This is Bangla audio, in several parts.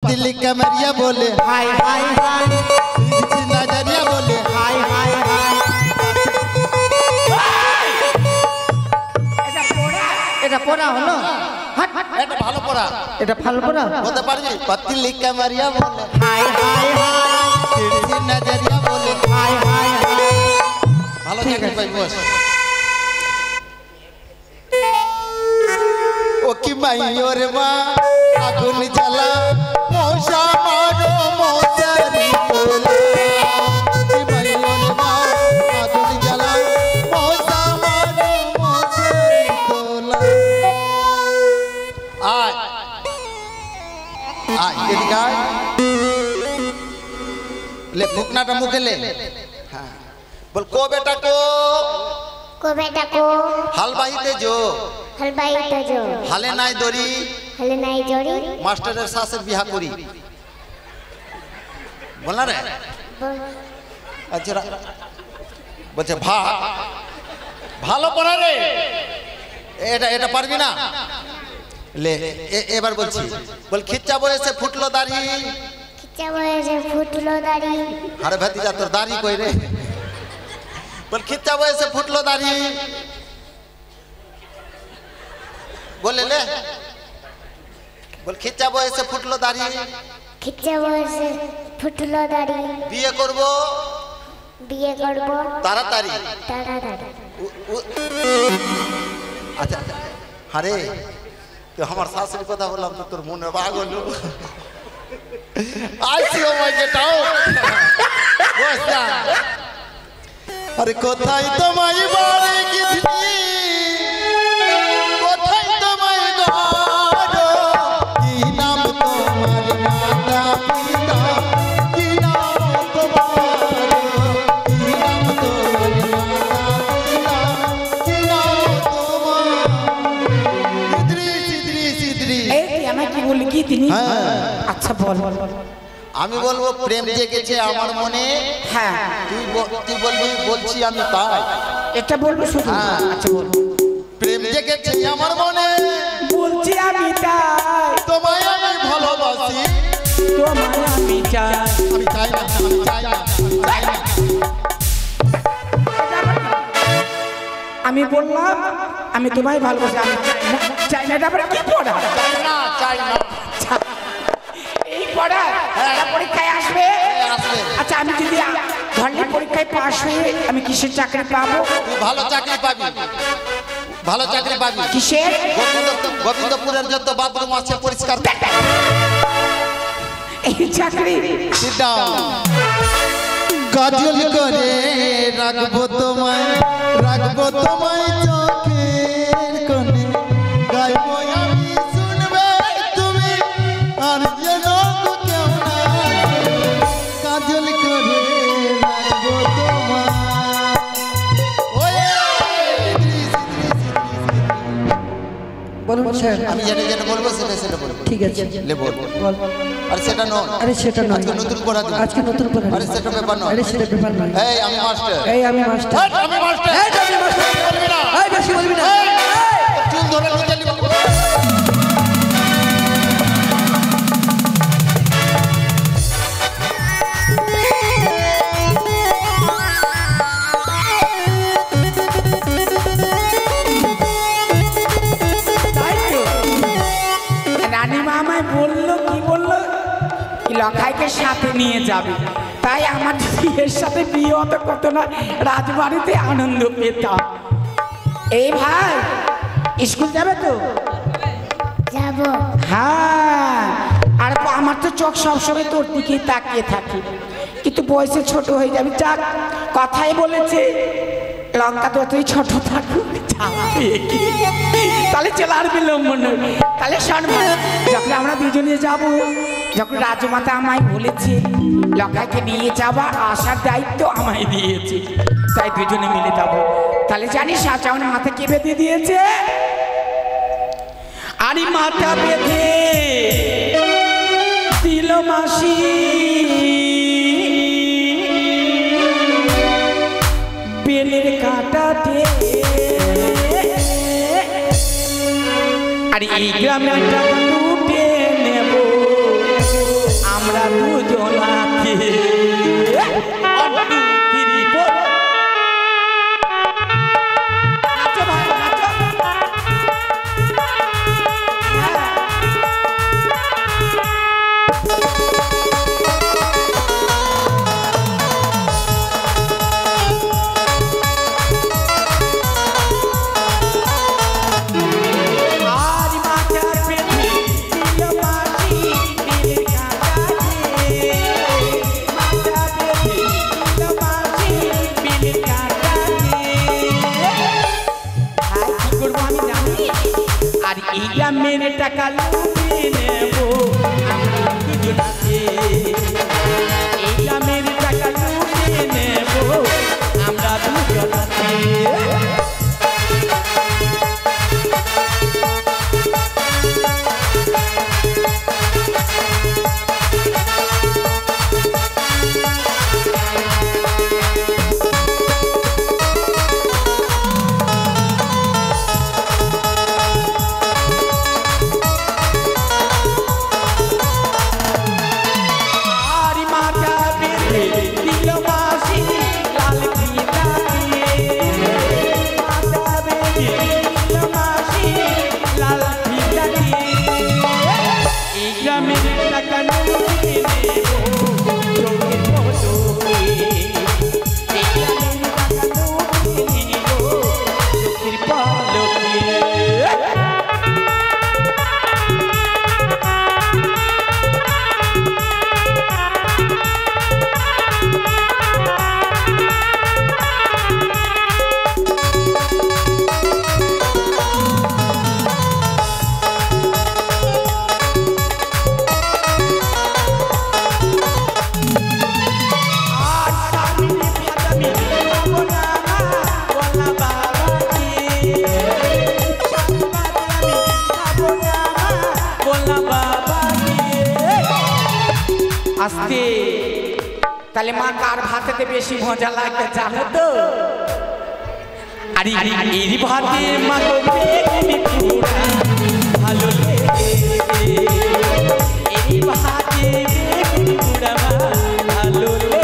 पतली कमरिया बोले हाय हाय हाय, तिरछी नजरिया बोले हाय हाय हाय। এটা পড়া হলো, এটা ভালো পড়া, এটা ভালো পড়া বলতে পারবি? पतली कमरिया बोले हाय हाय हाय, तिरछी नजरिया बोले हाय हाय हाय। ভালো চাকরি পাই বস। ও কি মাইয়োর মা আগুন জ্বালা মশা মারো মশারি তোলা, কি মাইয়োর মা আগুন জ্বালা মশা মারো মশারি তোলা। আয় আয় এদিকে আয়, ले फुकनाटा मुखे ले। हाँ बोल को बेटा को बेटा को हलवाई ते जो हाले नाई दोरी मास्टर सासर बिहा करी बोलना रे। अच्छा বলছে ভালো পড়া রে, এটা এটা পারবি না লে। এবার বলছি বল খিচ্চা বয়সে ফুটলো দাড়ি, আরে ভাতিজা তোর দাড়ি কই রে? বল খিচ্চা বয়সে ফুটলো দাড়ি बोले ले, बोल खिच्चा बयसे फुटलो दाढ़ी बिये करबो ताड़ाताड़ी। अच्छा अरे तो हमार शाশুড়ি কথা বললাম তো তোর মনে রাগ হলো। আইসি ও মাই গেট আউট বসা। আরে কোথায় তোমায় বাড়ি গিয়েছি, আচ্ছা বল। আমি বলবো প্রেম জেগেছে আমার মনে, হ্যাঁ তুই বলবি বলছি আমি তাই, এটা বলবো শুধু। আচ্ছা বল। প্রেম জেগেছে আমার মনে বলছি আমি তাই, তোমায় আমি ভালোবাসি, তোমায় আমি চাই, আমি চাই না, আমি চাই না, আমি চাই না। আমি বললাম আমি তোমায় ভালোবাসি, আমি চাই না, এটা আবার কি পড়া? চাই না এই পড়া পরীক্ষায় আসবে। আচ্ছা আমি যদি ধরলে পরীক্ষায় পাশ হয়ে আমি কিসের চাকরি পাবো? তুই ভালো চাকরি পাবি, ভালো চাকরি পাবি। কিসের? গোবিন্দপুরের যত বাথরুম আছে পরিষ্কার এই চাকরি। কাজল করে রাখবো তোমায়, রাখবো তোমায় চোখের কোণে, গাইবো আমি শুনবে তুমি আর যেন কেউ না। কাজল করে রাখবো তোমায়। বলুন স্যার। আমি যেটা যেটা বলবো সেটা সেটা বলবো। ঠিক আছে লে বল। আরে সেটা নয়, আরে সেটা নয়, আজকে নতুন পড়া দিই, আজকে নতুন পড়া। আরে সেটা ব্যাপার নয়, আরে সেটা ব্যাপার নয়। এই আমি মাস্টার, এই আমি মাস্টার, আমি মাস্টার, এই আমি মাস্টার, বলবি না, এই বেশি বলবি না, চুল ধরে লুচালি বলবি। লখাইকে সাথে নিয়ে যাবে, তাই আমার বিয়ের সাথে বিয়ে হতে কত না রাজবাড়িতে আনন্দ পেতাম। এই ভাই স্কুল যাবে তো? যাবো। হ্যাঁ আর আমার তো চোখ সবসময় তোর দিকে তাকিয়ে থাকে, কিন্তু বয়সে ছোট হয়ে যাবে। যাক কথাই বলেছে লঙ্কা তো তুই ছোট থাকুক, তাহলে চলে আর বিলম্ব নয়। তাহলে শোনবা, যখন আমরা দুজনে যাব, যখন রাজমাতা আমায় বলেছে লঙ্কাকে নিয়ে যাওয়া আসার দায়িত্ব আমায় দিয়েছে, তাই দুজনে মিলে যাবো। তাহলে জানিস আজ আমার মাথা কে বেঁধে দিয়েছে? আরে মাথা বেঁধে দিল মাসি, বেলের কাটাতে। আর এই গ্রামে টাকা লুটে নেব, আমরা দুজন আছি मेरे टाका लूटे नेबो আমরা দুজন আছি এইটা মেরে টাকা লুটে নেবো আমরা দুজন আছি আস্তে তাহলে মা কার ভাতেতে বেশি মজা লাগবে জানো তো আরে এই ভাতে মা তো বেগুনি পোড়া ভালো লেগেছে এই ভাতে বেগুনি পোড়া ভালো লেগেছে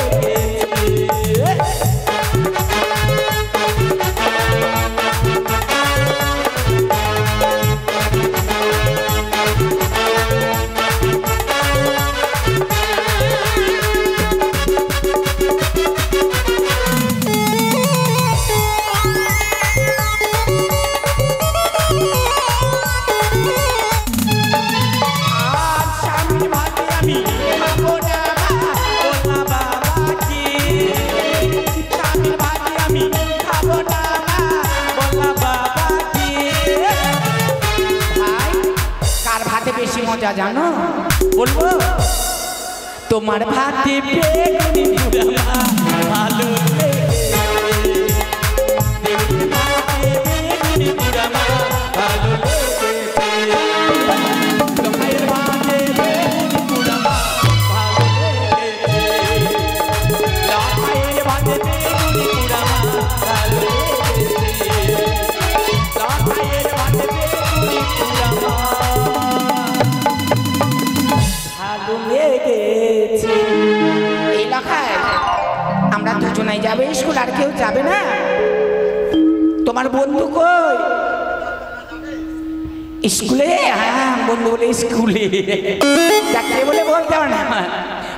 জানো বলবো তোমার ভাতে বেগুনি পোড়া ভালো লেগেছে ভাতে বেগুনি পোড়া ভালো লেগেছে তোমার ভাতে বেগুনি পোড়া ভালো লেগেছে লাফায়ের ভাতে বেগুনি পোড়া ভালো লেগেছে লাফায়ের ভাতে বেগুনি পোড়া আমরা দুজনেই যাবে স্কুল আর কেউ যাবে না তোমার বন্ধু কই স্কুলে হ্যাঁ বন্ধু বলে স্কুলে ডাকতে বলে বলতে হবে না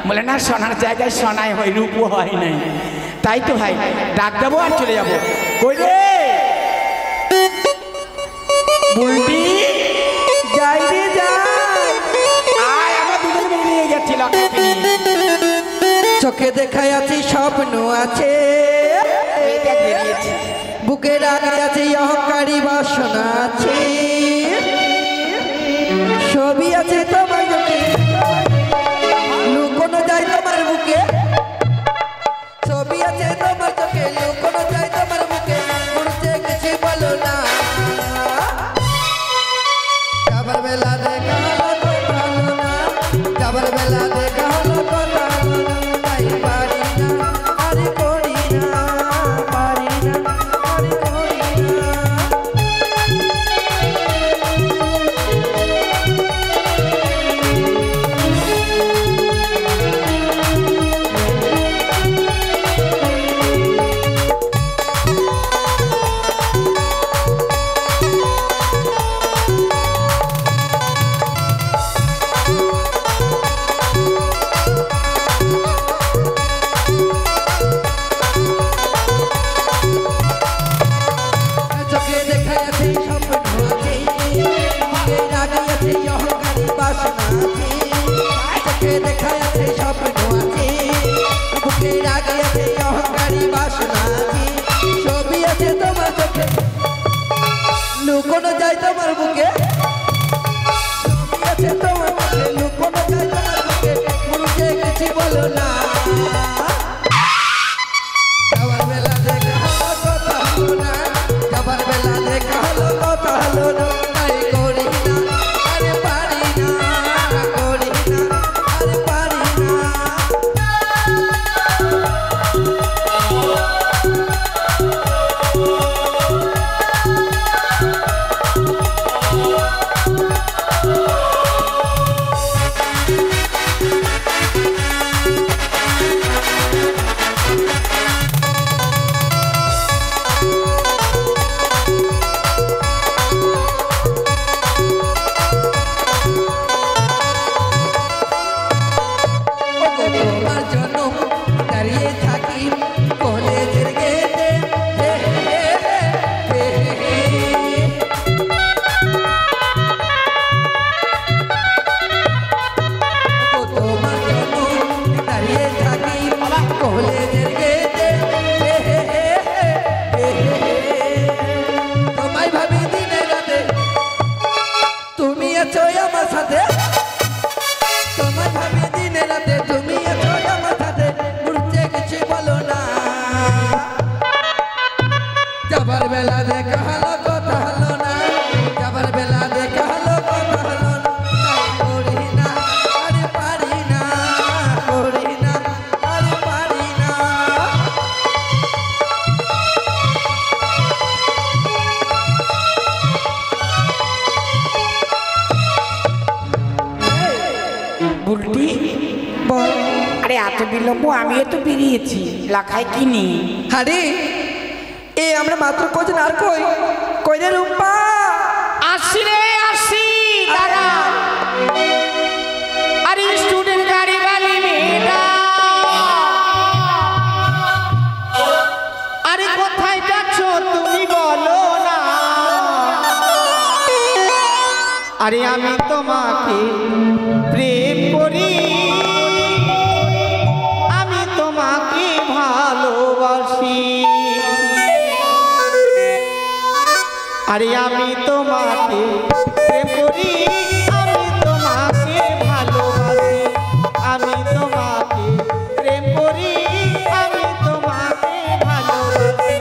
বলে না সোনার জায়গায় সোনায় হয় রূপও হয় নাই তাই তো ভাই ডাক দেবো আর চলে যাবো কই রে বুলটি যাই রে যাই আয় আমরা দুজনে বেরিয়ে যাচ্ছি লক্ষ্যকে নিয়ে চোখে দেখাই আছি স্বপ্ন আছে বুকে রাখা আছে অহংকারী বাসনা আছে ছবি আছে তোমার চোখে লুকোনো যায় তোমার বুকে ছবি আছে তোমার চোখে লুকোনো যায় তোমার বুকে উড়তে কিছু বলো না যাবার বেলা দেখা হলো তো ভালো না যাবার বেলা দেখা হলো তো ভালো না তোমার বুকে ছবি আছে তোমার বুকে লুকোনো চাই তোমার বুকে মুখে কিছু বলো না যাবার বেলা দেখা হলো কথা হলো না যাবার বেলা দেখা হলো কথা হলো না তাই করি না আরে পারি না করি না আরে পারি না তোমার জন্য দাঁড়িয়ে থাকি কলেজের গেটে তোমার জন্য দাঁড়িয়ে থাকি কলেজের গেটে তোমায় ভাবি দিনে রাতে তুমি আছো আমার সাথে তোমায় ভাবি দিনে রাতে তুমি আছো আমার সাথে ঘুরতে কিছু বলো না যাবার বেলা দেখা হলো কথা হলো না যাবার বেলা দেখা হলো কথা হলো না তাই করি না আরে পারি না করি না আরে পারি না বুলটি বল আরে এত বিলম্ব আমিও তো বেরিয়েছি লাখায় কিনি হারি এই আমরা মাত্র কজন আর কই কই রে রূপা আসি রে আসি দাঁড়া আরে স্টুডেন্ট গাড়ি বালি মেয়েটা আরে কোথায় যাচ্ছ তুমি বলো না আরে আমি তোমাকে প্রেম করি আমি তোমাকে ভালোবাসি আরে আমি তোমাকে প্রেম করি আমি তোমাকে ভালোবাসি আমি তোমাকে প্রেম করি আমি তোমাকে ভালোবাসি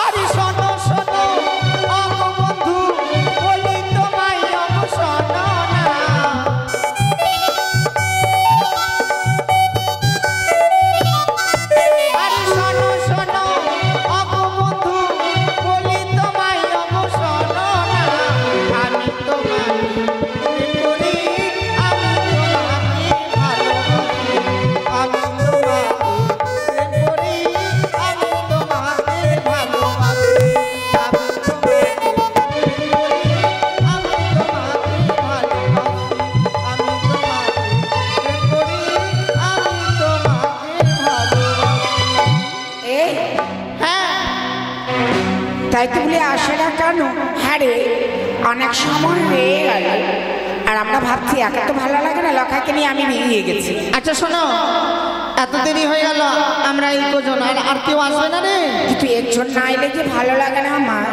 আরে শোনো শোনো অগো বন্ধু বলি তোমায় অগো শোনো না আরে শোনো শোনো অগো বন্ধু বলি তোমায় অগো শোনো না আমি তোমাকে প্রেম করি আমি তোমাকে ভালোবাসি আমি তোমাকে প্রেম করি আমি তোমাকে ভালোবাসি আমি তোমাকে প্রেম করি আমি তোমাকে ভালোবাসি আমি তোমাকে প্রেম করি আমি তোমাকে ভালোবাসি এই হ্যাঁ তাই তো বলে আসে না কেন হ্যাঁ রে অনেক সময় হয়ে গেল আর আমরা ভাবছি একা তো ভালো লাগে না লখাকে নিয়ে আমি বেরিয়ে গেছি আচ্ছা শোনো এত দেরি হয়ে গেল আমরা এই কজন আর কেউ আসবে না রে কিন্তু একজন না এলে যে ভালো লাগে না আমার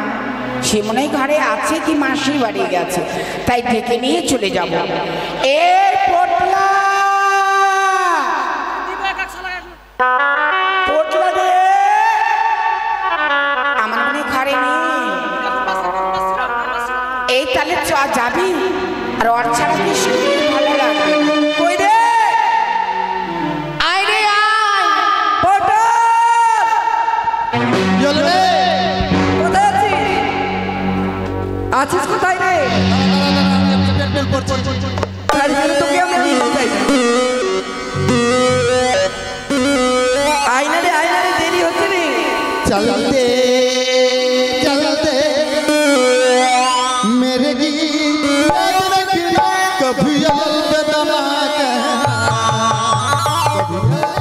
সে মনে হয় ঘরে আছে কি মাসির বাড়ি গেছে তাই ডেকে নিয়ে চলে যাব এই পটলা পটলা রে আমার মনে হয় ঘরে নেই এই তাহলে চ যাবি আর ওর ছাড়া কি শুনতে ভালো লাগে কই রে আয় রে আয় পটল চল রে কোথায় আছিস আছিস কোথায় রে পেট করছি তাই জন্য তোকে আমরা নিতে চাই না। আয়না রে দেরি হচ্ছে রে चलते चलते मेरे गीत याद रखना कभी अलविदा ना कहना कभी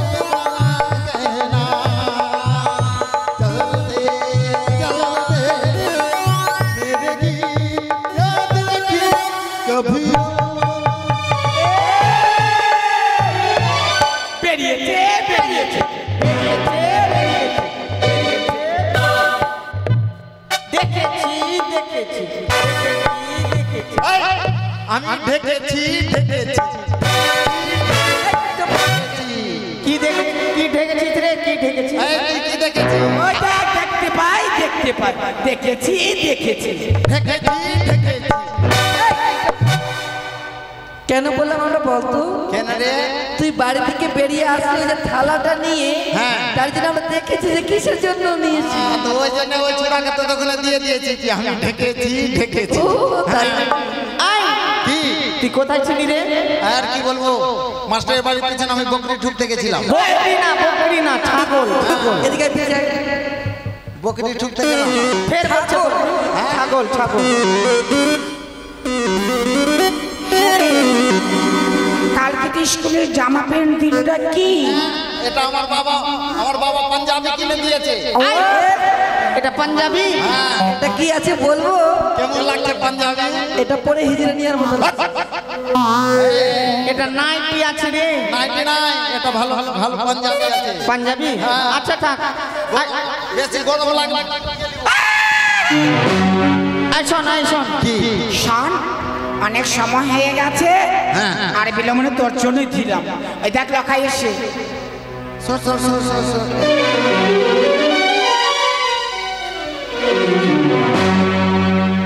দেখেছি দেখেছি এই, আমি ঢেকেছি ঢেকেছি কি দেখেছি কি ঢেকেছিস রে কি ঢেকেছি এই, তুই কি দেখেছি ওইটা দেখতে পাই দেখেছি দেখেছি ঢেকেছি ঢেকেছি কেন বললাম আমরা বলতো কেন রে তুই বাড়ি থেকে বেরিয়ে আসলে যে থালাটা নিয়ে হ্যাঁ। তার জন্য আমরা দেখেছি যে কিসের জন্য নিয়েছি তো ওই জন্য ওই ছোড়াকে তো তখন দিয়ে দিয়েছি কি আমি ঢেকেছি ঢেকেছি ও তাই আই কি তুই কোথায় ছিলি রে আর কি বলবো মাস্টারের বাড়ির পিছনে আমি বকরি ঠুকতে গেছিলাম বকরি না ছাগল এদিকে ফিরে যাই। বকরি ঠুকতে গেলাম ফের বলছে ছাগল ছাগল কালকে তো স্কুলের জামা প্যান্ট দিলটা কি এটা আমার বাবা পাঞ্জাবি কিনে দিয়েছে এটা পাঞ্জাবি এটা কি আছে বলবো কেমন লাগছে পাঞ্জাবি এটা পরে হিজড়া নিয়ার মতো এটা নাইটি আছে রে 99 এটা ভালো ভালো পাঞ্জাবি আছে পাঞ্জাবি আচ্ছা থাক বেশি গরম লাগবে শোন কি শোন অনেক সময় হয়ে গেছে হ্যাঁ। আর বিলম্বনে তোর জন্যই দিলাম এই দেখ লেখাই এসে সর সর সর সর সর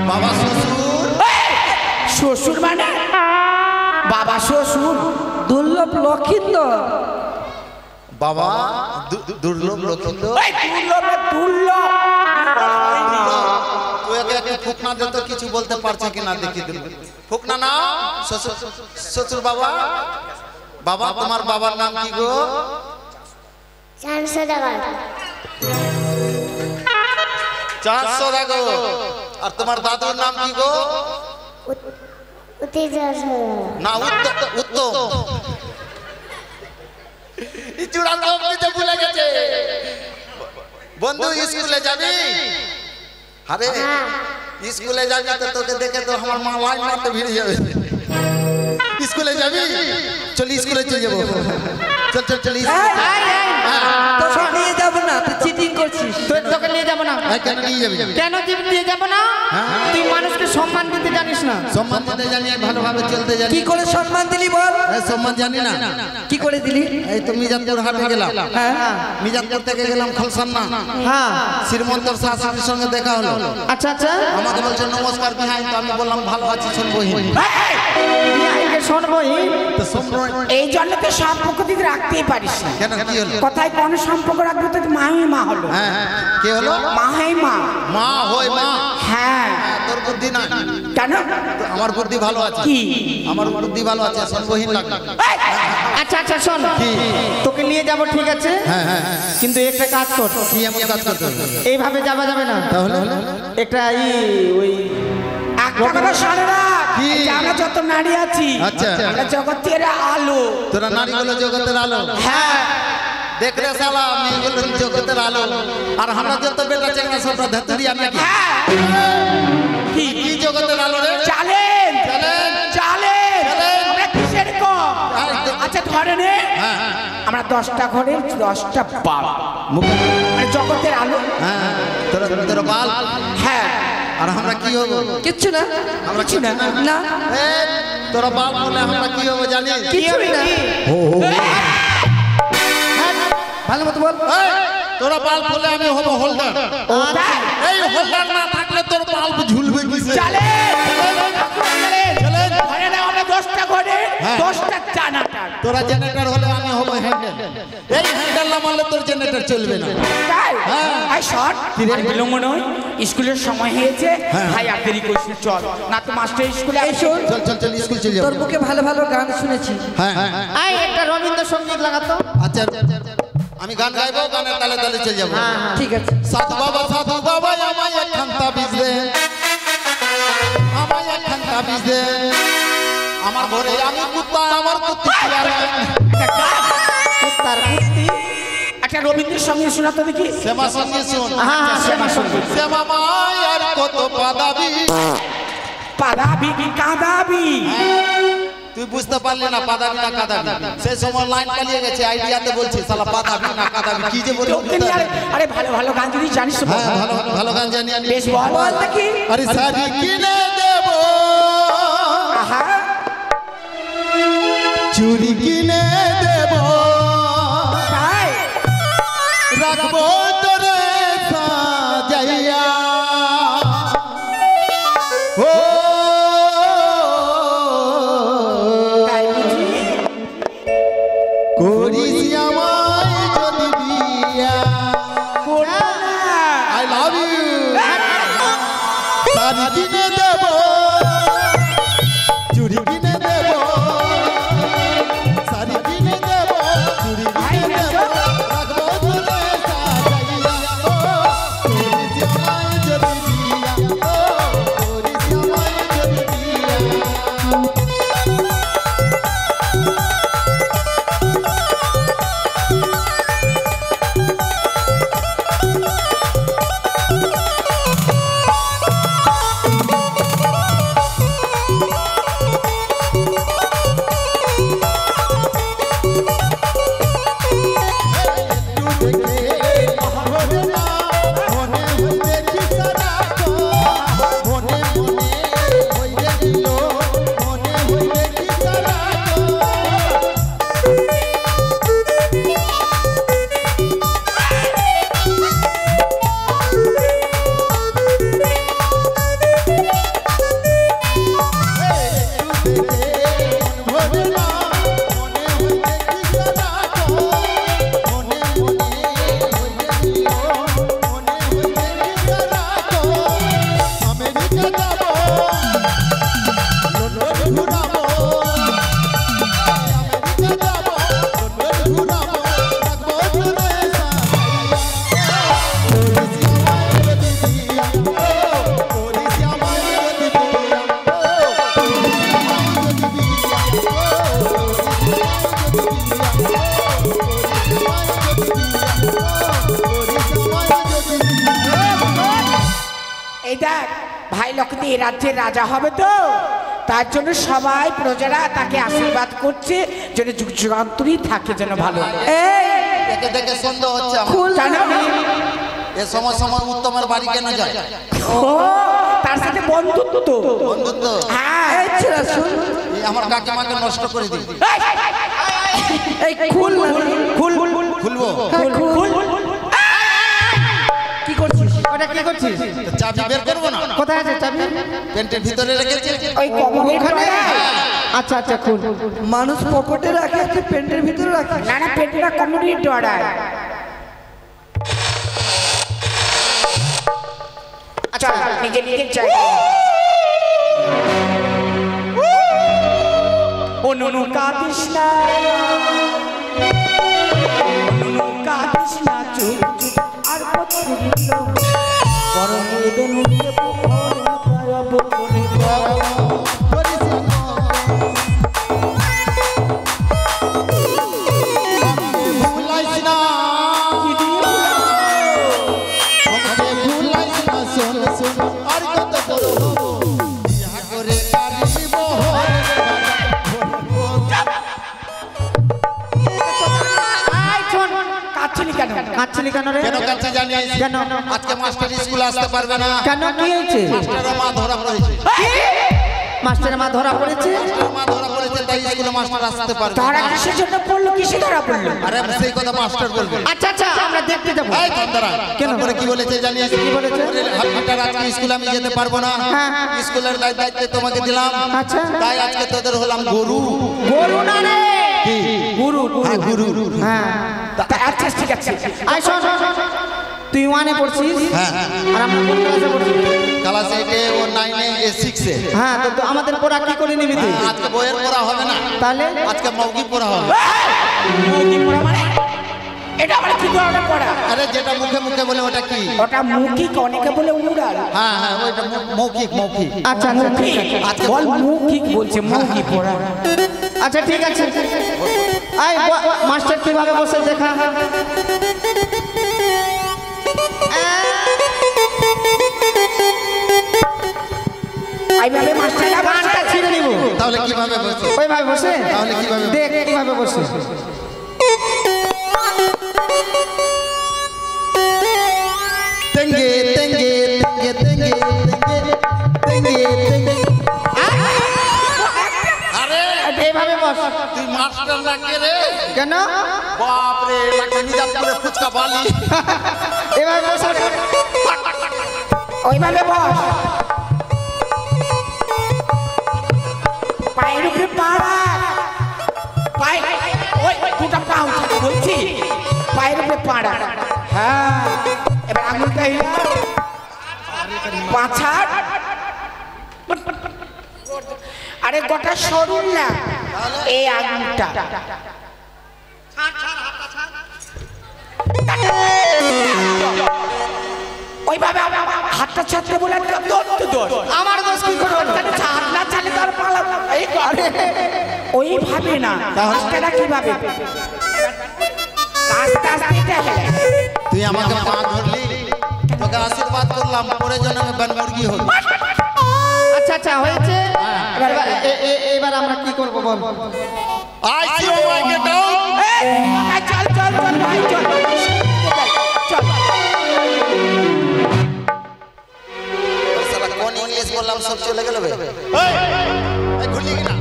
বাবা শ্বশুর শ্বশুর মানে বাবা শ্বশুর দুর্লভ লক্ষিন্দর বাবা দুর্লভ লক্ষিন্দ দুর্লভ তুই একে ফুকনা দে তো কিছু বলতে পারছে কিনা দেখি দিল ফুকনা না শ্বশুর বাবা বাবা তোমার বাবার নাম কি গো 400 টাকা 400 টাকা আর তোমার দাদুর নাম কি গো না উত্তম এই চূড়ান্ত অবস্থা ভুলে গেছে বন্ধু স্কুলে যাবি আরে স্কুলে যাবি তো তোকে দেখে তো আমার মা লাইন মারতে ভিড়ে যাবে স্কুলে যাবি চল স্কুলে চলে যাবো চল চল চল তোকে নিয়ে যাবো না তুই চিটিং করছিস তোকে নিয়ে যাবো না কেন নিয়ে যাবি কেন নিয়ে যাবো না তুই মানুষকে সম্মান দিতে জানিস না সম্মান দিতে জানি ভালোভাবে চলতে জানি কি করে সম্মান দিলি বল সম্মান জানি না কি করে দিলি এই তো মিজানপুর হাটে গেলাম হ্যাঁ মিজানপুর থেকে গেলাম খলসান্না হ্যাঁ শ্রীমন্তর শাশুড়ির সঙ্গে দেখা হলো আচ্ছা আচ্ছা আমাকে বলছে নমস্কার বিহাই তো আমি বললাম ভালো আছি শুনবহি শোনবই তো শুনবো এই জন্য তো সম্পর্ক দিকে রাখতেই পারিস না কেন কি হলো কথায় কোন সম্পর্ক রাখবে তো মাই মা হলো হ্যাঁ কি হলো মাই মা মা হই মা হ্যাঁ তোর বুদ্ধি না কেন আমার বুদ্ধি ভালো আছে কি আমার বুদ্ধি ভালো আছে শুনবহি লাগবে আচ্ছা আচ্ছা শোন তোকে নিয়ে যাব ঠিক আছে হ্যাঁ হ্যাঁ কিন্তু একটা কাজ কর কি এমন কাজ করতে হবে এইভাবে যাওয়া যাবে না তাহলে একটা ওই একটা কথা শোনো না কি? এই যে আমরা যত নারী আছি আচ্ছা। আমরা জগতের আলো তোরা নারীগুলো জগতের আলো হ্যাঁ দেখ রে শালা মেয়েগুলো জগতের আলো আর আমরা যত বেটা চেঙ্গা সবটা ধাতুরিয়া নাকি হ্যাঁ কি কি জগতের আলো রে চালেন চালেন। চালেন চালেন। আমরা কিসের কম আচ্ছা ধরে নে হ্যাঁ আমরা 10টা ঘরে 10টা বাল মানে জগতের আলো হ্যাঁ তোরা তোরা বাল হ্যাঁ আর আমরা কি হবো কিচ্ছু না আমরা কিছু না না এ, তোরা বাল বলে আমরা কি হবো জানিস কিছুই না ভালো মতো বল এই, তোরা বাল বলে আমি হবো হোল্ডার এই হোল্ডার না থাকলে তোর বাল্ব ঝুলবে কিসে চালেন চালেন। ঘরে না আমরা 10টা ঘরে হ্যাঁ। 10টা জানাটার তোরা জেনারেটর হলে আমি হবো হ্যান্ডেল এই হ্যান্ডেল না মারলে তোর জেনারেটর চলবে না তাই হ্যাঁ। আই শর্ট আর বিলম্ব নয় স্কুলের সময় হয়েছে হ্যাঁ। ভাই আর দেরি করিস না, চল না তো মাস্টার স্কুলে এই শোন চল চল চল স্কুল চলে যাবো তোর মুখে ভালো ভালো গান শুনেছি হ্যাঁ হ্যাঁ হ্যাঁ। আই একটা রবীন্দ্রসঙ্গীত লাগাতো আচ্ছা আমি গান গাইবো গানের তালে তালে চলে যাবো ঠিক আছে সাধু বাবা আমায় একখান তাবিজ দে আমায় একখান তাবিজ দে আমার ঘরে আমি কুত্তা আমার কুত্তি তার কুস্তি একটা রবীন্দ্রসঙ্গীত শোনাতো দেখি শ্যামা সঙ্গে শুন হ্যাঁ শ্যামা সঙ্গীত শ্যামা মায়ের কত পাদাবি পাদাবি কি কাঁদাবি তুই বুঝতে পারলি না পাদাবি না কাদাবি সেই সময় লাইন পালিয়ে গেছে আইডিয়াতে বলছি শালা পাদাবি না কাদাবি কি যে বলি আরে ভালো ভালো গান যদি জানিস তো হ্যাঁ ভালো ভালো গান জানি আমি বেশ বল দেখি আরে শাড়ি কিনে দেব আহা চুড়ি কিনে দেব তাই রাখবো তোরে সাজাইয়া ও তাই বুঝি করিস আমায় যদি বিয়া করো না। আই লাভ ইউ শাড়ি কিনে দেব চুড়ি কিনে দেব শাড়ি কিনে দেব চুড়ি কিনে দেব রাখবো তোরে সাজাইয়া ও করিস আমায় যদি বিয়া ও করিস আমায় যদি বিয়া এই দেখ ভাই লক্ষ্মী এই রাজ্যের রাজা হবে তো তার জন্য সবাই প্রজারা তাকে আশীর্বাদ করছে যেন যুগ যুগান্তরই থাকে যেন ভালো এই দেখে দেখে সন্দেহ হচ্ছে আমার। জানো এ সময় সময় উত্তমের বাড়ি কেন যায় ও তার সাথে বন্ধুত্ব বন্ধুত্ব হ্যাঁ এই ছেলে শুন এই আমার কাকিমাকে নষ্ট করে দিই এই খুল খুল খুলবো কি করছিস ওটা কি করছিস তো চাবি বের করবো না কোথায় আছে চাবি প্যান্টের ভিতরে রেখেছি ওই কবরের ওখানে ঘরে। আচ্ছা আচ্ছা খুল মানুষ পকেটে রাখে তুই প্যান্টের ভিতরে রাখিস না না পেটটা কমরির ডরায় আচ্ছা নিজে নিজে চাই ও নুনু কাঁদিস না নুনু কাঁদিস না চুপ চুপ আর কত দিল বড় বেদন দেব করব ভুলাইস না আমাকে ভুলাইস না শোন শোন আর কত করবো বিয়া করে কাটিব কাচ্ছিলি কেন কাচ্ছিলি কেন রে কেন কাছে জানি কেন? আজকে মাস্টার স্কুলে আসতে পারবে না কেন কি হয়েছে মাস্টারের মা ধরা পড়েছে মাস্টারের মা ধরা পড়েছে মাস্টারের মা ধরা পড়েছে তাই স্কুলে মাস্টার আসতে পারবে ধরা না কিসের জন্য পড়লো কিসে ধরা পড়লো আরে সেই কথা মাস্টার বলবে আচ্ছা আচ্ছা আমরা দেখতে যাবো এই চন্দরা কেন? তারপরে কি বলেছে জানিস কি বলেছে? হাফটার আজকে স্কুলে আমি যেতে পারবো না হ্যাঁ। স্কুলের দায়িত্ব তোমাকে দিলাম আচ্ছা। তাই আজকে তোদের হলাম গরু গরু না রে কি গুরু হ্যাঁ গুরু হ্যাঁ আচ্ছা ঠিক আছে আয় শোন তুই ওয়ানে পড়ছিস হ্যাঁ আর আমরা কোন ক্লাসে পড়ছি ক্লাস 8 এ ও 9 এ 6 এ হ্যাঁ তো আমাদের পড়া কি করে নিবি তুই আজকে বইয়ের পড়া হবে না তাহলে আজকে মৌগি পড়া হবে মৌখিক পড়া মানে এটা আমার কি ধরনের পড়া আরে যেটা মুখে মুখে বলে ওটা কি ওটা মৌখিক অনেকে বলে উড়াল হ্যাঁ হ্যাঁ ওইটা মৌখিক মৌখিক আচ্ছা আচ্ছা ঠিক আছে আচ্ছা বল মৌখিক বলছে মৌখিক পড়া আচ্ছা ঠিক আছে আয় মাস্টার কিভাবে বসে দেখা এইভাবে মাস্টাররা গানটা ছিঁড়ে নিব তাহলে কিভাবে বলছো ওইভাবে ভাবে বসে তাহলে কিভাবে দেখ কিভাবে বসে তেঙ্গে তেঙ্গে তেঙ্গে তেঙ্গে তেঙ্গে তেঙ্গে আরে এইভাবে বস তুই মাস্টার না কে রে কেন বাপ রে লাগে নিজামপুরে ফুচকা বালি এভাবে বস ওইভাবে বস পায়ের উপরে পা রাখ পায়ে ওই দুটা পা উঠে বলছি পায়ের উপরে পা রাখ হ্যাঁ এবার আঙুলটা হিলা পাছাড় আরে গোটা শরীর না এই আঙুলটা ওইভাবে হাতটা ছাড়তে বলে আমার দোষ কি করে ছাড় না চালে তার পালা এই করে ওইভাবে না হাতটা কিভাবে আস্তে আস্তে চলে তুই আমাকে পা ধরলি তোকে আশীর্বাদ করলাম পরে যেন আমি বনমুরগি হই আচ্ছা আচ্ছা হয়েছে এবার আমরা কি করব বল I see oh my get out চল চল চল ভাই চল চল সালা কোন ইংলিশ বললাম সব চলে গেল বে এই ঘুরলি কি না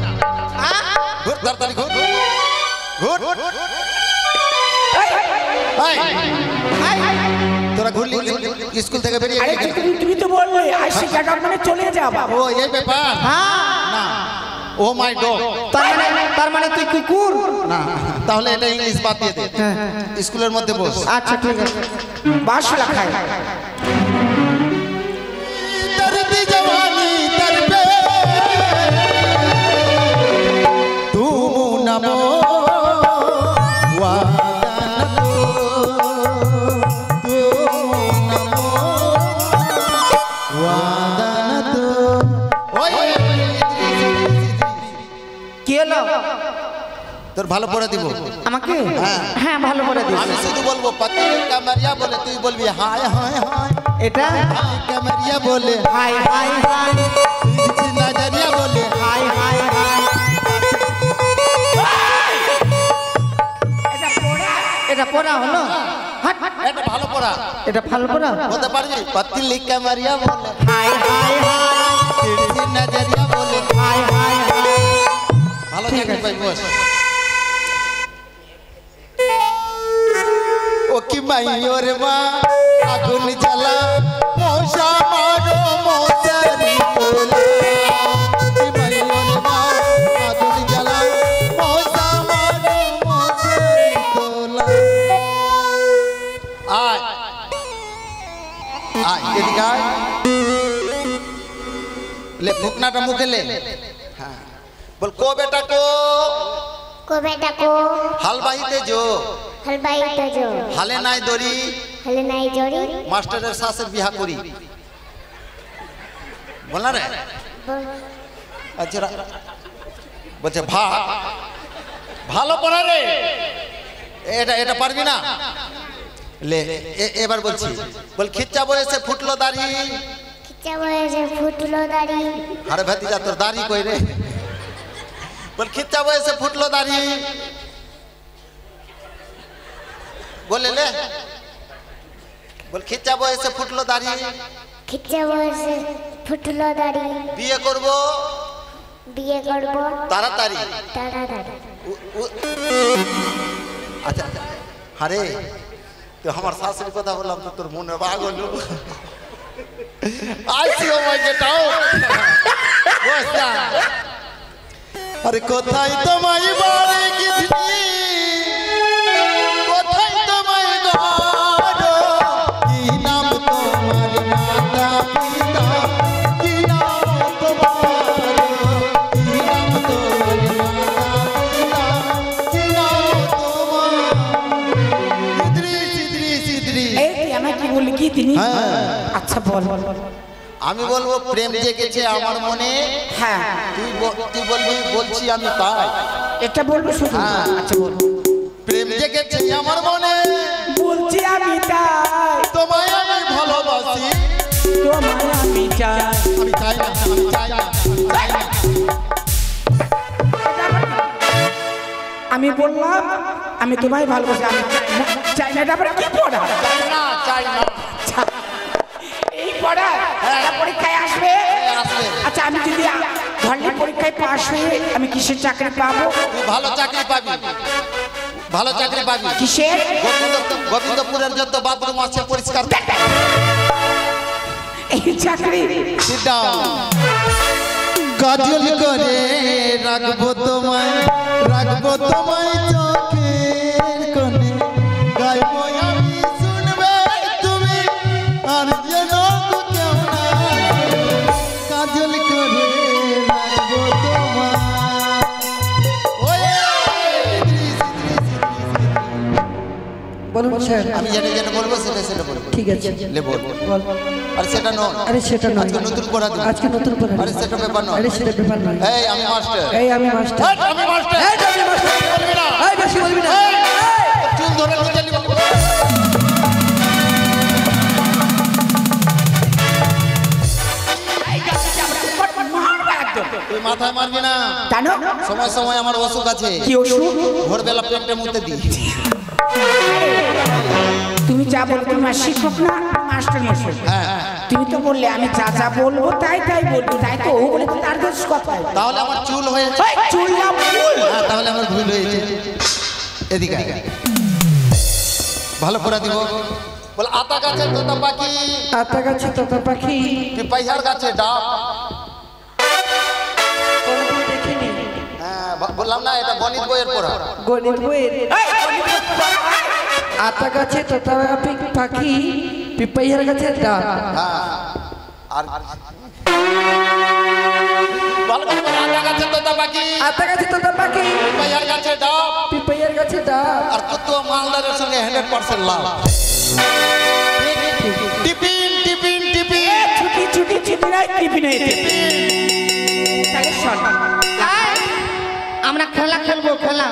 ঘুর তাড়াতাড়ি ঘুর ঘুর তোরা ঘুরলি স্কুল থেকে বেরিয়ে আরে তুমি তো বললে আইসি জায়গা মানে চলে যাবা ও এই ব্যাপার না ও মাই ডগ তার মানে তুই কুকুর না তাহলে এটা ইংলিশ বাদ দিয়ে দে স্কুলের মধ্যে বস আচ্ছা ঠিক আছে বাস লাগায় तरती जवानी तरपे तुम नमो वादन तुम नमो वादन ओए কি হলো তোর ভালো পড়া দিব আমাকে হ্যাঁ ভালো করে দিস আমি শুধু বলবো পতি কামরিয়া বলে তুই বলবি হায় হায় হায় এটা কামরিয়া বলে হাই হাই হাই তুই নজরিয়া বলে হাই হাই হাই এটা পড়া হলো হাট এটা ভালো পড়া এটা ভালো পড়া বলতে পারবি পতি কামরিয়া বলে হাই হাই হাই তুই নজরিয়া বলে হাই হাই হাই ভালো চাকরি পাই বস ও কি মাইয়োর মা আগুন জ্বালা মশা মারো মশারি তোলা কি মাইয়োর মা আগুন জ্বালা মশা মারো মশারি তোলা আয় আয় এদিকে আয় ले फुकनाटा मुखे ले हाँ बोल को बेटा को हलवाई ते जो हलवाई तो जो हाले नाई दोरी हले नाई जोड़ी मास्टरेर सासের বিয়া করি বল না রে আচ্ছা বলছে ভালো পড়া রে এটা পারবি না লে এবার বলছি বল খিচ্চা বয়সে ফুটলো দাড়ি खिंचा बयसे फुटलो दाढ़ी अरे भतीजा तोर दाढ़ी कोई रे बोल खिच्चा बयसे फुटलो दाढ़ी बोले ले बोल खिच्चा बयसे फुटलो दाढ़ी खिंचा बयसे फुटलो दाढ़ी বিয়ে করবো তাড়াতাড়ি আচ্ছা আরে তো আমার শাশুড়ির কথা বললাম তো তোর মনে রাগ হলো আইসিও মাই গেট আউট বসা আরে কোথায় তোমায় বাড়ি গিয়েছি কোথায় তোমায় গড়ো কি নাম তোমার মাতা পিতা কি নাম তোমার কি নাম তোমার মাতা পিতা কি নাম তোমার ইদ্রিস এই তুই আমাকে কি বললি কি তিনি আচ্ছা বল আমি বলবো প্রেম জেগেছে আমার মনে হ্যাঁ তুই বলবি বলছি আমি তাই এটা বলবো শুধু হ্যাঁ। আচ্ছা বল প্রেম জেগেছে আমার মনে বলছি আমি তাই তোমায় আমি ভালোবাসি তোমায় আমি চাই আমি চাই না আমি চাই না আমি চাই না এটা আমার আমি বললাম আমি তোমায় ভালোবাসি। আমি চাইনাটা আবার কি পড়া? চাই না এই পড়া পরীক্ষায় আসবে। আসবে। আচ্ছা আমি যদি ধরলে পরীক্ষায় পাশ হয়ে আমি কিসের চাকরি পাবো? তুই ভালো চাকরি পাবি, ভালো চাকরি পাবি। কিসের? গোবিন্দপুরের যত বাথরুম আছে পরিষ্কার এই চাকরি। Sit down. কাজল করে রাখবো তোমায়, রাখবো তোমায় চোখের কোণে, গাইবো আমি শুনবে তুমি আর যেন কেউ না। কাজল করে রাখবো তোমায়। বলুন স্যার। আমি যেটা যেটা বলবো সেটা সেটা বলবো। ঠিক আছে লে বল। বল। আরে সেটা নয়, আরে সেটা নয়, আজকে নতুন পড়া দিবি। আজকে নতুন পড়া আরে সেটা ব্যাপার নয়, আরে সেটা ব্যাপার নয়। এই আমি মাস্টার, এই আমি মাস্টার, আমি মাস্টার, এই আমি মাস্টার, বলবি না, এই বেশি বলবি না। এই, চুল ধরে নিচে নিব। তুই মাথায় মারবি না। কেন? সময় সময় আমার অসুখ আছে। কি অসুখ? ভোরবেলা পেটে মুতে দিই। তুমি যা বলবে তুমি শিক্ষক না মাস্টার মশাই? হ্যাঁ, তুমি তো বললে আমি যা যা বলবো তাই তাই বলবো, তাই তো ও বলে তো তার দোষ কথাই। তাহলে আমার চুল হয়েছে। এই চুল না ফুল। হ্যাঁ, তাহলে আমার ভুল হয়েছে। এদিকে আয়। ভালো করে দিব। বল আতা গাছে তোতা পাখি, আতা গাছে তোতা পাখি, পিপাইহার গাছে ডাব। কোনদিন দেখিনি। হ্যাঁ, বললাম না এটা গণিত বইয়ের পড়া। গণিত বইয়ের। আতা গাছে তোতা পাখি, পিপাইয়ার গাছে ডাব। হ্যাঁ, আর ভালো করে বল আতা গাছে তোতা পাখি, আতা গাছে তোতা পাখি, পিপাইহার গাছে ডাব। পিপাইয়ার গাছে ডাব। আর তো মালদারের সঙ্গে 100% লাভ। টিপিন টিপিন টিপিন, ছুটি ছুটি ছুটি নাই টিপি নাই টিপি। তাহলে শোন, আমরা খেলা খেলবো, খেলা।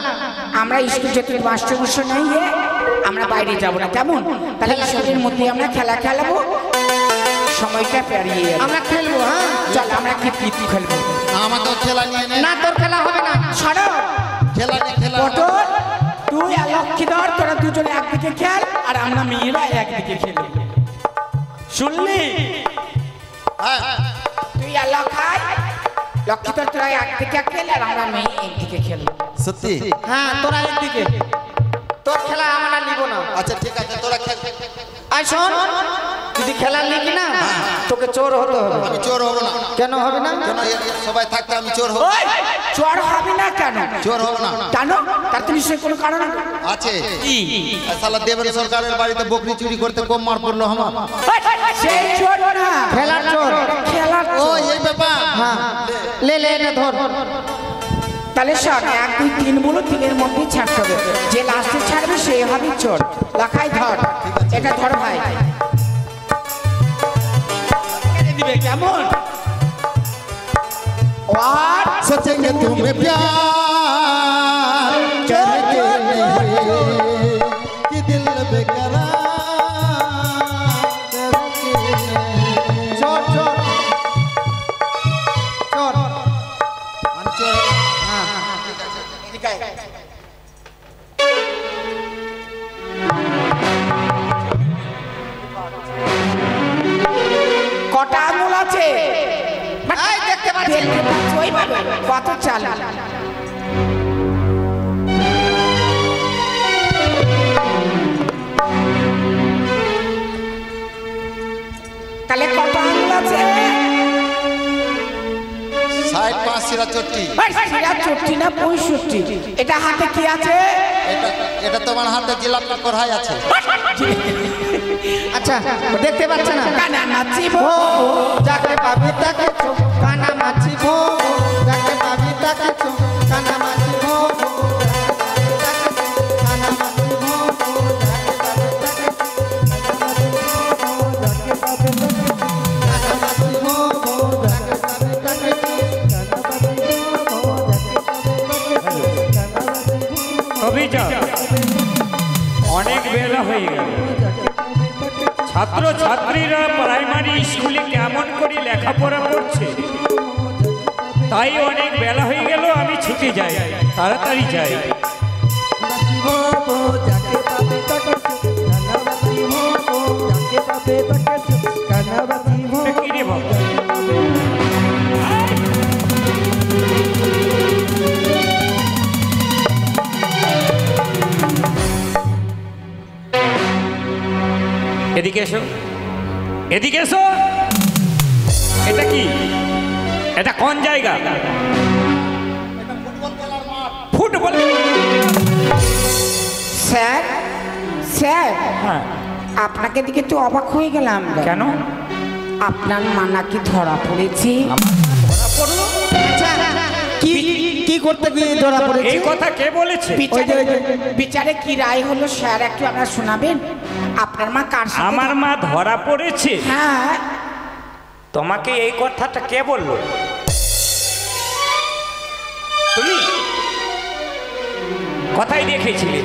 আমরা স্কুল যেতে মাস্টার মশাই নাই আমরা বাইরে যাব না, কেমন? তাহলে স্কুলের মধ্যে আমরা খেলা খেলাবো, সময়টা পেরিয়ে যাবে। আমরা খেলবো। হ্যাঁ চল আমরা কি খেলবো। আমাকে খেলা নিয়ে নে। না, তোর খেলা হবে না। সরো খেলা নিয়ে খেলা। পটল তুই আর লক্ষ্মীধর তোরা দুজনে একদিকে খেল আর আমরা মেয়েরা একদিকে খেলি, শুনলি? হ্যাঁ, তুই আর লক্ষ্মীধর তোরা একদিকে খেল আর আমরা মেয়ে একদিকে খেলবো। সত্যি? হ্যাঁ, তোরা একদিকে। তোর খেলা আমরা নিব না। আচ্ছা ঠিক আছে, তোরা খেল। আয় শোন, যদি খেলা লিখি না তোকে চোর হতে হবে। আমি চোর হব না। কেন হবে না? কেন সবাই থাকতে আমি চোর হব? ওই চোর হবে না কেন? চোর হব না কেন? তার তো নিশ্চয়ই কোনো কারণ আছে। সালা দেবের সরকারের বাড়িতে বকরি চুরি করতে কম মার পড়লো আমার। সেই চোর না, খেলার চোর। খেলার ও চোর। এই ব্যাপার। হ্যাঁ, লে লে নে ধর। তাহলে শোন, 1 2 3 বলো, 3-এর মধ্যেই ছাড়তে হবে। যে লাস্টে ছাড়বে সে হবে চোর। লাখাই ধর, এটা ধর ভাই। দিবে কেমন? और सोचेंगे तुम्हें प्यार करके नहीं कि दिल बेकरार करके। চোর চোর চোর। আমি চোর হলাম। কটা আঙুল আছে? এই দেখতে পাচ্ছি। ওইভাবে কত চাল? তাহলে কটা আঙুল আছে? 60 5 সিরা চট্টি। সিরা 64 না 65? এটা হাতে কি আছে? এটা তোমার হাতে জিলাপি কড়াই আছে। আচ্ছা, দেখতে পাচ্ছে না? কানা নাচিব, যাকে পাবি তাকে চো, কানা মাছি ভো, যাকে পাবি তাকে চো, কানা মাছি ভো, কানা মাছি ভো, যাকে পাবি তাকে চো, যাকে পাবি কানা মাছি ভো, যাকে পাবি তাকে চো, কানা মাছি ভো, যাকে পাবি তাকে চো, অনেক বেলা হয়ে গেল। ছাত্র ছাত্রীরা প্রাইমারি স্কুলে কেমন করে লেখাপড়া করছে, তাই অনেক বেলা হয়ে গেল। আমি ছুটে যাই, তাড়াতাড়ি যাই। ভোগো যাকে পাবে তাকে কানাবাতি ভোগো যাকে পাবে তাকে কানাবাতি ভোগো কি রে বাবা? এদিকে এসো, এদিকে এসো। এটা কি? এটা কোন জায়গা? ফুটবল। স্যার স্যার হ্যাঁ, আপনাকে দিকে তো অবাক হয়ে গেলাম। কেন? আপনার মা নাকি ধরা পড়েছে। আচ্ছা, কি কি করতে গিয়ে ধরা পড়েছে? এই কথা কে বলেছে? বিচারে কি রায় হলো স্যার একটু আপনারা শোনাবেন। আপনার মা কার সাথে? আমার মা ধরা পড়েছে? হ্যাঁ। তোমাকে এই কথাটা কে বললো? তুমি কোথায় দেখেছিলে?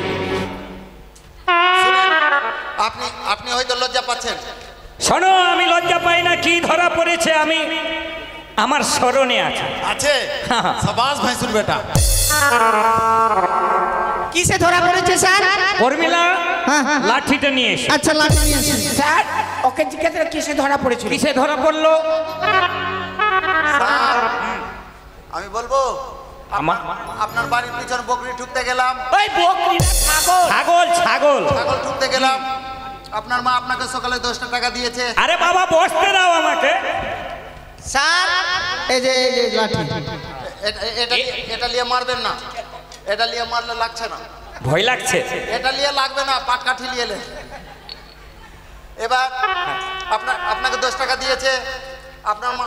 আপনি আপনি হয়তো লজ্জা পাচ্ছেন। শোনো, আমি লজ্জা পাই না। কি ধরা পড়েছে আমি আমার স্মরণে আছে। আছে? সাবাস ভাইসুর বেটা। কিসে ধরা পড়েছে স্যার? উর্মিলা, হ্যাঁ। লাঠিটা নিয়ে এসো। আচ্ছা, লাঠি নিয়ে আসুন। স্যার ওকে জিজ্ঞাসা করে কিসে ধরা পড়েছিল? কিসে ধরা পড়লো? স্যার, আমি বলবো আমার আপনার বাড়ির পিছনে বকরি ঠুকতে গেলাম, ওই বকরি না, ছাগল। ছাগল। ছাগল ছাগল ঠুকতে গেলাম। আপনার মা আপনাকে সকালে 10টা টাকা দিয়েছে। আরে বাবা, বসতে দাও আমাকে। স্যার এই যে লাঠি। এটা নিয়ে মারবেন না, এটা নিয়ে মারলে লাগছে না। ভয় লাগছে? এটা নিয়ে লাগবে না, পাটকাঠি নিয়ে এলে। এবার আপনাকে 10 টাকা দিয়েছে, আপনার মা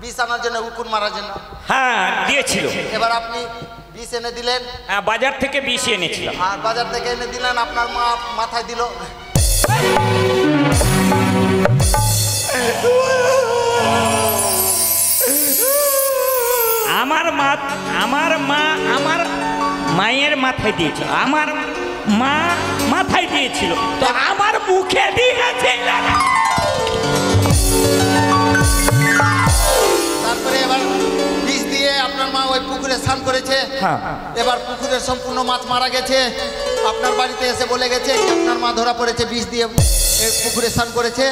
20 আনার জন্য, উকুন মারার জন্য। হ্যাঁ, দিয়েছিল। এবার আপনি 20 এনে দিলেন। হ্যাঁ, বাজার থেকে 20 এনেছিলাম। আর বাজার থেকে এনে দিলেন, আপনার মা মাথায় দিল। আমার মায়ের মাথায় দিয়েছিল। আমার মা মাথায় দিয়েছিল, তো আমার মুখে দিয়েছে। তারপরে এবার 20 দিয়ে আপনার মা ওই পুকুরে স্নান করেছে। হ্যাঁ। এবার পুকুরের সম্পূর্ণ মাছ মারা গেছে। আপনার বাড়িতে এসে বলে গেছে যে আপনার মা ধরা পড়েছে, 20 দিয়ে পুকুরে স্নান করেছে,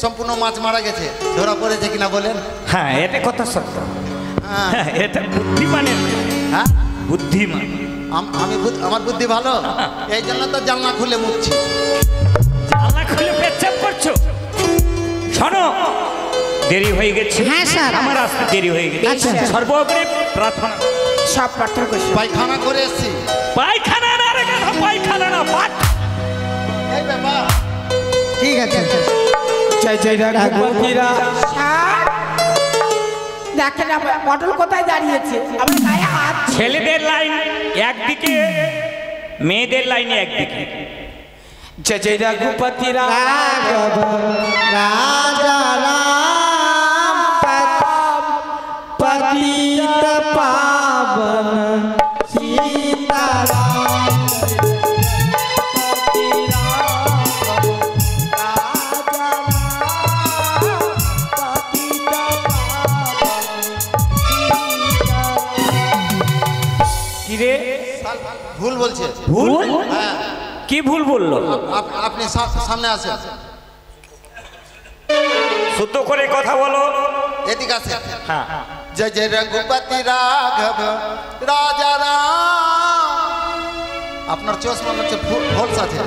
সম্পূর্ণ মাছ মারা গেছে। ধরা পড়েছে কিনা বলেন? হ্যাঁ, এটা কথা সত্য। হ্যাঁ। হ্যাঁ, এটা বুদ্ধিমানের। হ্যাঁ, বুদ্ধিমান। আমার বুদ্ধি ভালো, এই জন্য তো জানলা খুলে মুখছি। জানলা খুলে পেচ্ছাপ করছো? শোনো, দেরি হয়ে গেছে। হ্যাঁ, স্যার। আমার আসতে দেরি হয়ে গেছে। আচ্ছা। সর্বোপরি প্রার্থনা। সব প্রার্থনা করছি। পায়খানা করে এসছি। পায়খানা না রে গাধা, পায়খানা না, পাট। এই ব্যাপার। ঠিক আছে। জয় জয় রাঘবতীরা। স্যার দেখেন পটল কোথায় দাঁড়িয়েছে, আমার গায়ে হাত। ছেলেদের লাইন একদিকে, মেয়েদের লাইন একদিকে। জয় জয় রাঘবতীরা। রাঘব রাজা রাম পতিত পাবন সীতারাম। কিরে, ভুল বলছে। ভুল? হ্যাঁ, কি ভুল বললো? আপনি সামনে আসেন, শুদ্ধ করে কথা বলো। এদিকে আসেন। হ্যাঁ, जय जय रघुपति राघव राजा राम। আপনার চশমা হচ্ছে ফলস আছে।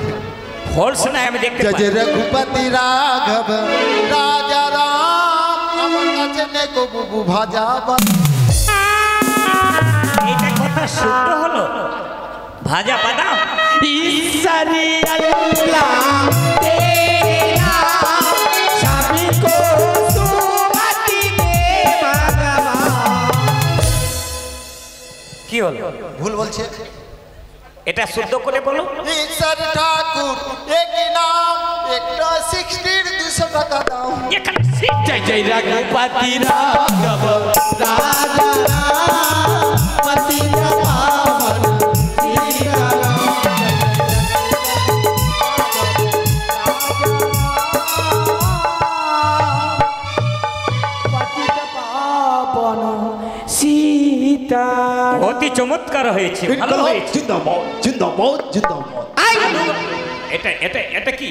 ফলস না, আমি দেখতে जय পাই। जय रघुपति राघव राजा राम। আমার কাছে নেকো বুবু ভাজা এইটা কথা শুদ্ধ হলো? ভাজা বাদাম। ঈশ্বরী আল্লাহ তেরা সবই কো সুমতি দে ভগবান। কি হলো? ভুল বলছে। এটা শুদ্ধ করে বলো। ঈশ্বর ঠাকুর একই নাম, একটা 60 200 টাকা দাও। এখানে সিট। জয় জয় রাঘবতী রাঘব রাজা রাম পতিত পাবন সীতারাম। পতিত পাবন সীতারাম। গীতার। অতি চমৎকার হয়েছে, ভালো হয়েছে। জিন্দাবাদ জিন্দাবাদ জিন্দাবাদ। এটা এটা এটা কি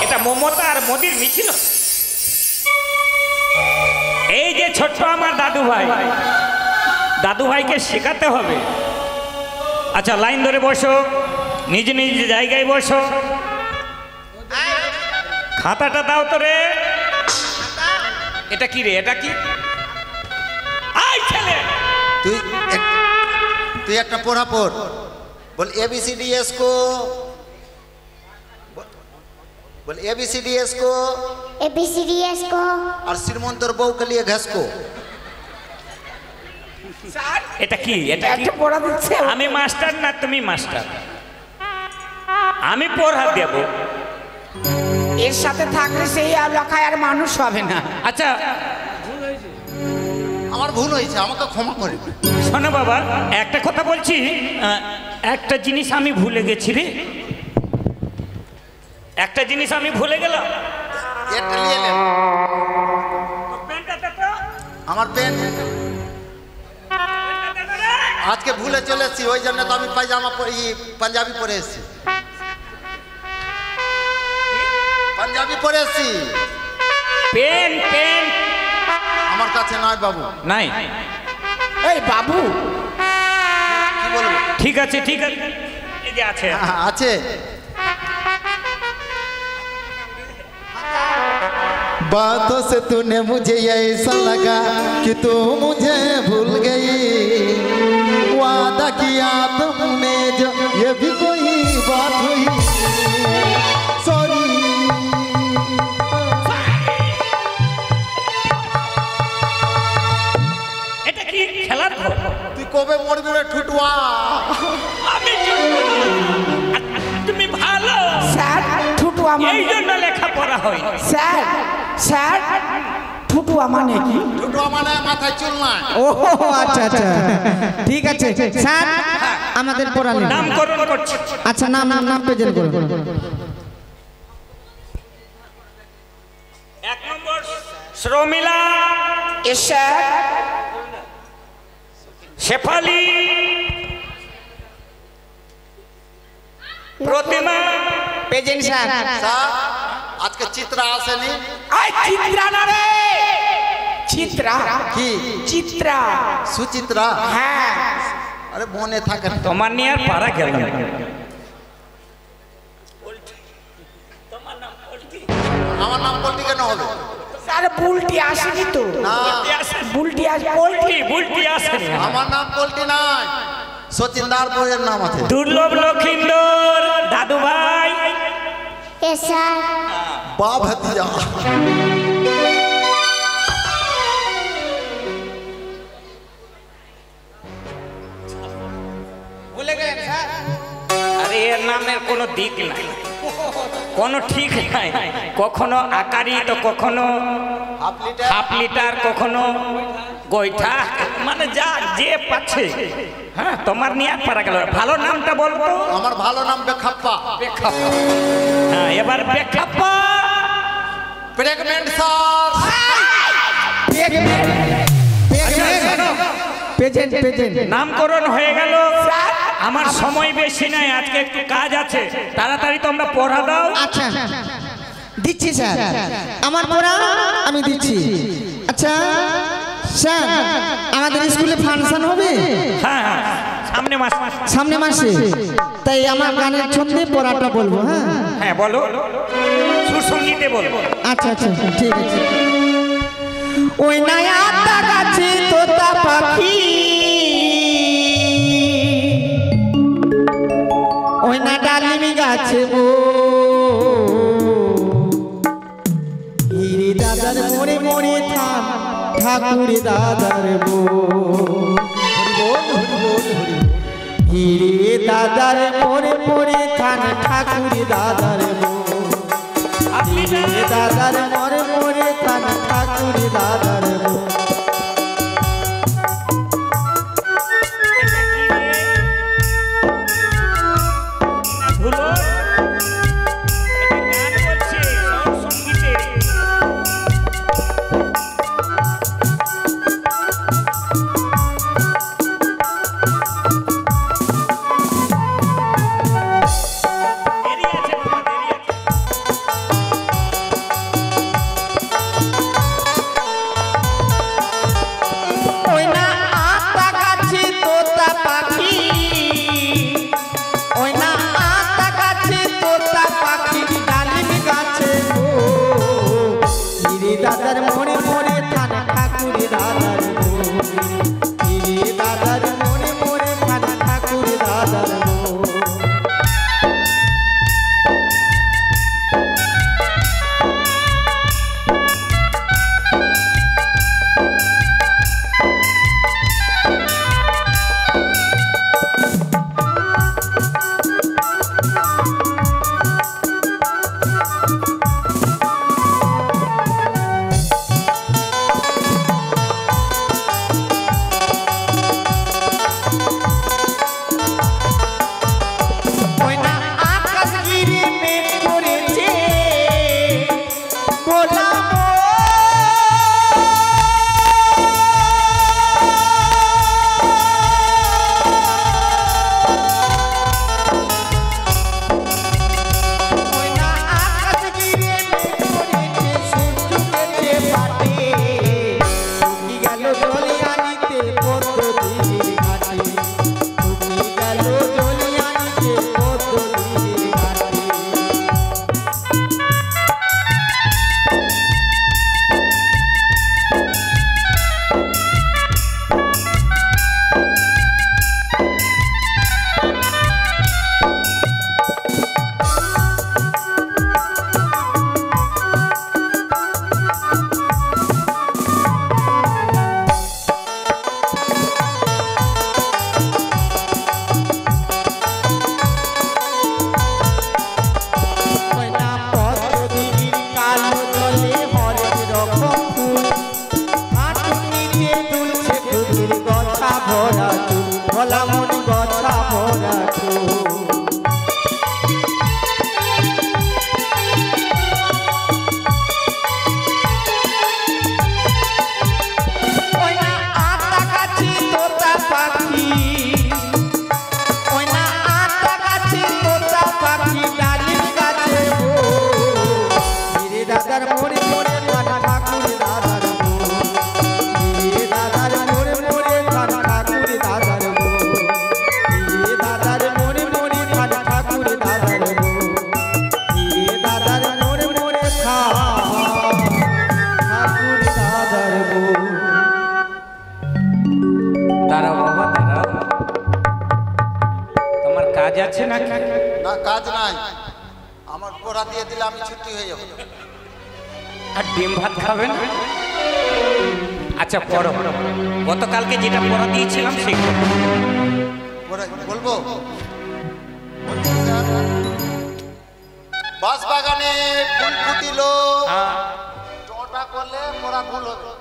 এটা মমতা আর মোদির মিছিল? এই যে ছোট্ট আমার দাদু ভাই, দাদু ভাইকে শেখাতে হবে। আচ্ছা লাইন ধরে বসো, নিজ নিজ জায়গায় বসো। খাতাটা দাও তো রে। এটা কি রে, এটা কি? আই ছেলে, তুই একটা পড়া পড়। बोल ABCDS को, बोल ABCDS को, ABCDS को और श्रीमंतर बहू के लिए घस को। এটা কি? এটা কি? একটা পড়া দিচ্ছে। আমি মাস্টার না তুমি মাস্টার? আমি পড়া দেব। এর সাথে থাকলে সেই এলাকায় আর মানুষ হবে না। আচ্ছা আমার ভুল হয়েছে, আমাকে ক্ষমা করে। শোনো বাবা, একটা কথা বলছি, একটা জিনিস আমি ভুলে গেছি রে, একটা জিনিস আমি ভুলে গেলাম। এটা নিয়ে নে। আমার পেন আজকে ভুলে চলে এসেছি, ওই জন্য তো আমি পায়জামা পাঞ্জাবি পরে এসেছি, পাঞ্জাবি পরে এসেছি। পেন পেন আমার কাছে নয় বাবু। নাই? এই বাবু কি বলবো? ঠিক আছে ঠিক আছে, এই যে আছে। আছে। बातों से तूने मुझे ऐसा लगा कि तू मुझे भूल गई, वादा किया तुमने जो ये भी कोई बात हुई। सॉरी এটা কি খেলার ঘর? তুই কবে মরবি রে ঠুটুয়া? আমি তুমি ভালো স্যার, ঠুটুয়া এই মানে জন্য লেখাপড়া হয়। স্যার, স্যার ঠুটুয়া মানে কি? ঠুটুয়া মানে মাথায় চুল না। ও আচ্ছা আচ্ছা, ঠিক আছে স্যার, আমাদের পড়ালেন। নামকরণ করছি। আচ্ছা নাম নাম নাম প্রেজেন্ট করুন। 1 নম্বর শ্রমিলা, এ sir, Shefali, Pratima. Present sir. Sir আজকে চিত্রা আসেনি। আই চিত্রা না রে, চিত্রা কি? চিত্রা, সুচিত্রা? হ্যাঁ। আরে মনে থাকে না। তোমার নিয়ে আর পারা গেল না। আমার নাম বলটি কেন হবে? স্যার বুলটি আসেনি তো? না, বুলটি আস, বুলটি বুলটি আসেনি। আমার নাম বলটি নাই, সচিন্দার বইয়ের নাম আছে। দুর্লভ লক্ষিন্দর দাদু ভাই। Yes sir বা ভাতিজা। ভুলে গেলেন স্যার? আরে এর নামের কোনো দিক নাই, কোনো ঠিক নাই। কখনো আকারি তো কখনো হাফ লিটার, কখনো গোইঠা, মানে যা যে পাচ্ছে। হ্যাঁ তোমার নিয়ে আর পারা গেল। ভালো নামটা বলবো। আমার ভালো নাম বেখাপ্পা। হ্যাঁ এবার বেখাপ্পা। Pregnant sir. Present present. নামকরণ হয়ে গেল। আমার সময় বেশি নাই, আজকে একটু কাজ আছে, তাড়াতাড়ি তোমরা পড়া দাও। আচ্ছা দিচ্ছি স্যার, আমার পড়া আমি দিচ্ছি। আচ্ছা স্যার, আমাদের স্কুলে ফাংশন হবে হ্যাঁ হ্যাঁ সামনে মাস। সামনে মাসে, তাই আমার গানের ছন্দে পড়াটা বলবো। হ্যাঁ হ্যাঁ বলো, সুসঙ্গীতে বলবো। আচ্ছা আচ্ছা ঠিক আছে। ওই নয়া গাছে তোতা পাখি, ওই না ডালিমি গাছে বো, হিরে দাদার মোড়ে মোড়ে থাম ঠাকুর দাদার বো, হিরে দাদার মোড়ে মোড়ে থান ঠাকুর দাদার বো, হিরে দাদার মোড়ে মোড়ে থান ঠাকুর দাদার বো। ভুলো এটা গান বলছে, সঙ্গীতে। কাজ নাই আমার পড়া দিয়ে দিলে আমি ছুটি হয়ে যাব আর ডিম ভাত খাবেন আচ্ছা পড়ো গতকালকে যেটা পড়া দিয়েছিলাম সেই বলবো বাস বাগানে ফুল ফুটিল টোটা করলে পড়া ভুল হবে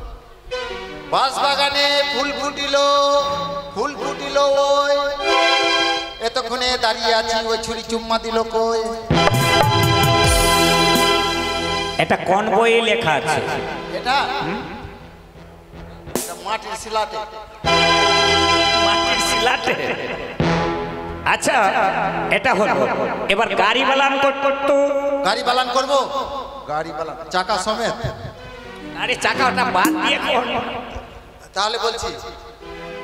বাস বাগানে ফুল ফুটিল ওই এতক্ষণে দাঁড়িয়ে আছি ওই ছুরি চুম্মা দিল কই এটা কোন বইয়ে লেখা আছে এটা মাটির শিলাতে আচ্ছা এটা হলো এবার গাড়ি বালান করতো গাড়ি বালান করবো গাড়ি বালান চাকা সমেত আরে চাকা ওটা বাদ দিয়ে তাহলে বলছি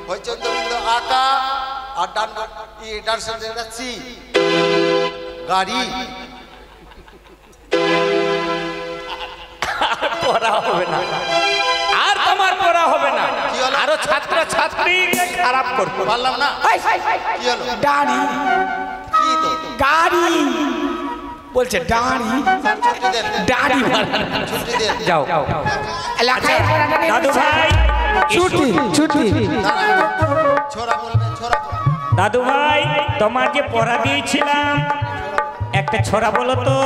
ওই চন্দ্রবিন্দু আঁকা আর ডান সাইডে যাচ্ছি গাড়ি পড়া হবে না আর তোমার পড়া হবে না আরো ছাত্র ছাত্রী খারাপ করবো পারলাম না কি হলো গাড়ি কি তো গাড়ি বলছে দাঁড়ি দাঁড়ি ছুটি দেন যাও এলাকায় দাদু ভাই ছুটি ছুটি ছোরা বলবে ছোরা দাদু ভাই তোমার যে পড়া দিয়েছিলাম একটা ছোরা বলো তো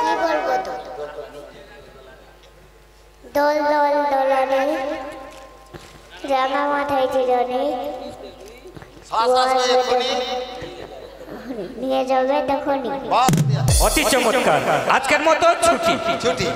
কি বলবো তো দোল দোল দোলনে রাঙা মাথায় চিরনে শ্বাস আসবে এক্ষুনি নিয়ে যাবে তখনই বাস দিয়া অতি চমৎকার আজকের মতো ছুটি ছুটি